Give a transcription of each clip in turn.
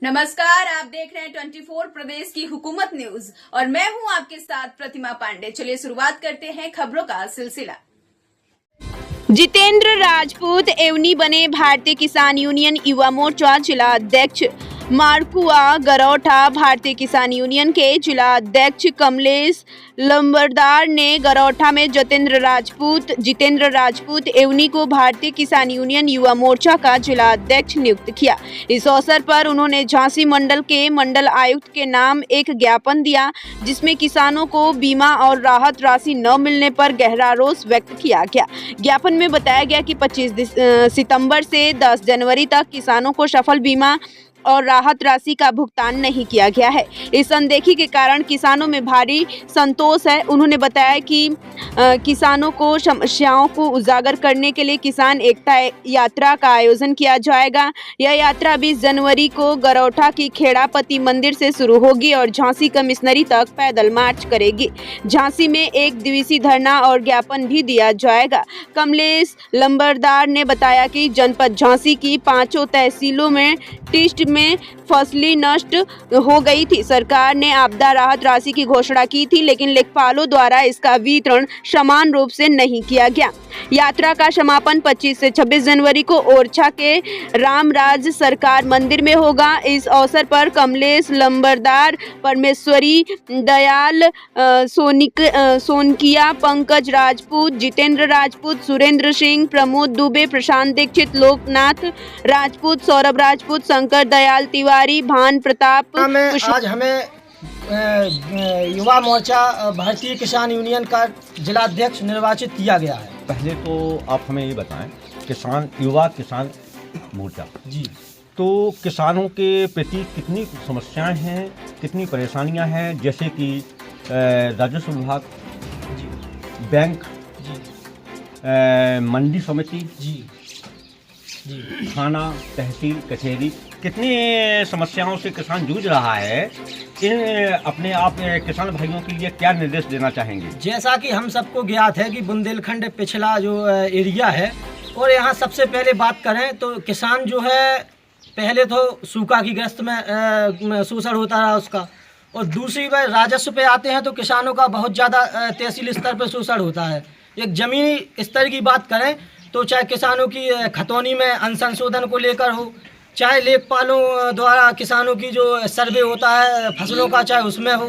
नमस्कार, आप देख रहे हैं 24 प्रदेश की हुकूमत न्यूज और मैं हूं आपके साथ प्रतिमा पांडे। चलिए शुरुआत करते हैं खबरों का सिलसिला। जितेंद्र राजपूत एवनी बने भारतीय किसान यूनियन युवा मोर्चा जिला अध्यक्ष। मारकुआ गरौठा भारतीय किसान यूनियन के जिला अध्यक्ष कमलेश लंबरदार ने गरौठा में जितेंद्र राजपूत एवनी को भारतीय किसान यूनियन युवा मोर्चा का जिला अध्यक्ष नियुक्त किया। इस अवसर पर उन्होंने झांसी मंडल के मंडल आयुक्त के नाम एक ज्ञापन दिया, जिसमें किसानों को बीमा और राहत राशि न मिलने पर गहरा रोष व्यक्त किया गया। ज्ञापन में बताया गया कि 25 सितंबर से 10 जनवरी तक किसानों को सफल बीमा और राहत राशि का भुगतान नहीं किया गया है। इस अनदेखी के कारण किसानों में भारी संतोष है। उन्होंने बताया कि किसानों को समस्याओं को उजागर करने के लिए किसान एकता यात्रा का आयोजन किया जाएगा। यह यात्रा 20 जनवरी को गरौठा की खेड़ापति मंदिर से शुरू होगी और झांसी कमिश्नरी तक पैदल मार्च करेगी। झांसी में एक दिवसीय धरना और ज्ञापन भी दिया जाएगा। कमलेश लंबरदार ने बताया कि जनपद झांसी की 5 तहसीलों में टिस्ट में फसलें नष्ट हो गई थी। सरकार ने आपदा राहत राशि की घोषणा की थी, लेकिन लेखपालों द्वारा इसका वितरण समान रूप से नहीं किया गया। यात्रा का समापन 25 से 26 जनवरी को ओरछा के रामराज सरकार मंदिर में होगा। इस अवसर पर कमलेश लंबरदार, परमेश्वरी दयाल सोनकिया, पंकज राजपूत, जितेंद्र राजपूत, सुरेंद्र सिंह, प्रमोद दुबे, प्रशांत दीक्षित, लोकनाथ राजपूत, सौरभ राजपूत, शंकर दयाल तिवारी, भान प्रताप। आज हमें युवा मोर्चा भारतीय किसान यूनियन का जिला अध्यक्ष निर्वाचित किया गया है। पहले तो आप हमें ये बताएं, युवा किसान मोर्चा जी, तो किसानों के प्रति कितनी समस्याएं हैं, कितनी परेशानियां हैं, जैसे कि राजस्व विभाग जी, बैंक जी, मंडी समिति जी, थाना, तहसील, कचहरी, कितनी समस्याओं से किसान जूझ रहा है। अपने आप किसान भाइयों के लिए क्या निर्देश देना चाहेंगे? जैसा कि हम सबको ज्ञात है कि बुंदेलखंड पिछला जो एरिया है, और यहाँ सबसे पहले बात करें तो किसान जो है पहले तो सूखा की ग्रस्त में शोषण होता रहा उसका, और दूसरी बार राजस्व पे आते हैं तो किसानों का बहुत ज़्यादा तहसील स्तर पर शोषण होता है। एक ज़मीनी स्तर की बात करें तो चाहे किसानों की खतौनी में अंशंशोधन को लेकर हो, चाहे लेखपालों द्वारा किसानों की जो सर्वे होता है फसलों का, चाहे उसमें हो,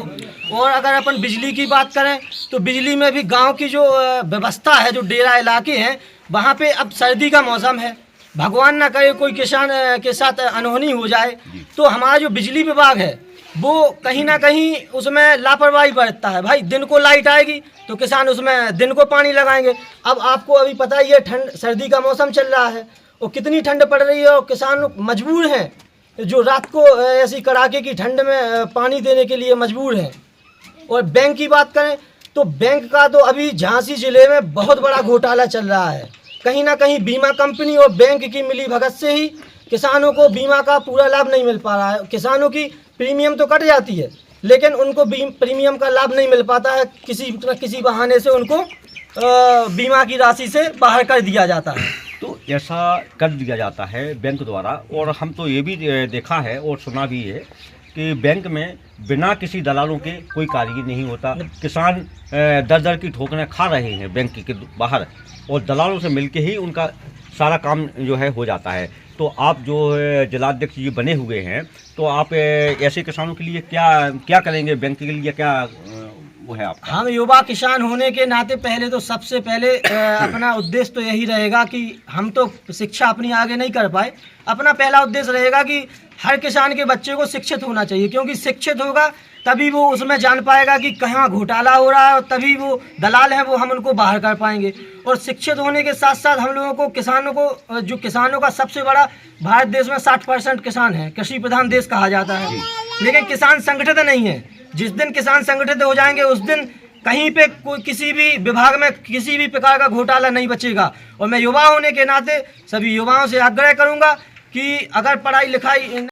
और अगर अपन बिजली की बात करें तो बिजली में भी गांव की जो व्यवस्था है, जो डेरा इलाके हैं, वहां पे अब सर्दी का मौसम है, भगवान ना करे कोई किसान के साथ अनहोनी हो जाए तो हमारा जो बिजली विभाग है वो कहीं ना कहीं उसमें लापरवाही बरतता है। भाई दिन को लाइट आएगी तो किसान उसमें दिन को पानी लगाएंगे। अब आपको अभी पता ही है, ठंड सर्दी का मौसम चल रहा है और कितनी ठंड पड़ रही है, और किसान मजबूर हैं जो रात को ऐसी कड़ाके की ठंड में पानी देने के लिए मजबूर हैं। और बैंक की बात करें तो बैंक का तो अभी झांसी ज़िले में बहुत बड़ा घोटाला चल रहा है। कहीं ना कहीं बीमा कंपनी और बैंक की मिली भगत से ही किसानों को बीमा का पूरा लाभ नहीं मिल पा रहा है। किसानों की प्रीमियम तो कट जाती है, लेकिन उनको प्रीमियम का लाभ नहीं मिल पाता है। किसी बहाने से उनको बीमा की राशि से बाहर कर दिया जाता है। तो ऐसा कर दिया जाता है बैंक द्वारा। और हम तो ये भी देखा है और सुना भी है कि बैंक में बिना किसी दलालों के कोई कार्य नहीं होता। किसान दर की ठोकरें खा रहे हैं बैंक के बाहर, और दलालों से मिलके ही उनका सारा काम जो है हो जाता है। तो आप जो जिलाध्यक्ष जी बने हुए हैं, तो आप ऐसे किसानों के लिए क्या करेंगे, बैंक के लिए क्या वो है आपका? हम युवा किसान होने के नाते पहले तो सबसे पहले अपना उद्देश्य तो यही रहेगा कि हम तो शिक्षा अपनी आगे नहीं कर पाए। अपना पहला उद्देश्य रहेगा कि हर किसान के बच्चे को शिक्षित होना चाहिए, क्योंकि शिक्षित होगा तभी वो उसमें जान पाएगा कि कहाँ घोटाला हो रहा है, और तभी वो दलाल हैं वो हम उनको बाहर कर पाएंगे। और शिक्षित होने के साथ साथ हम लोगों को किसानों का सबसे बड़ा, भारत देश में 60% किसान है, कृषि प्रधान देश कहा जाता है, लेकिन किसान संगठित नहीं है। जिस दिन किसान संगठित हो जाएंगे उस दिन कहीं पे कोई किसी भी विभाग में किसी भी प्रकार का घोटाला नहीं बचेगा। और मैं युवा होने के नाते सभी युवाओं से आग्रह करूंगा कि अगर पढ़ाई लिखाई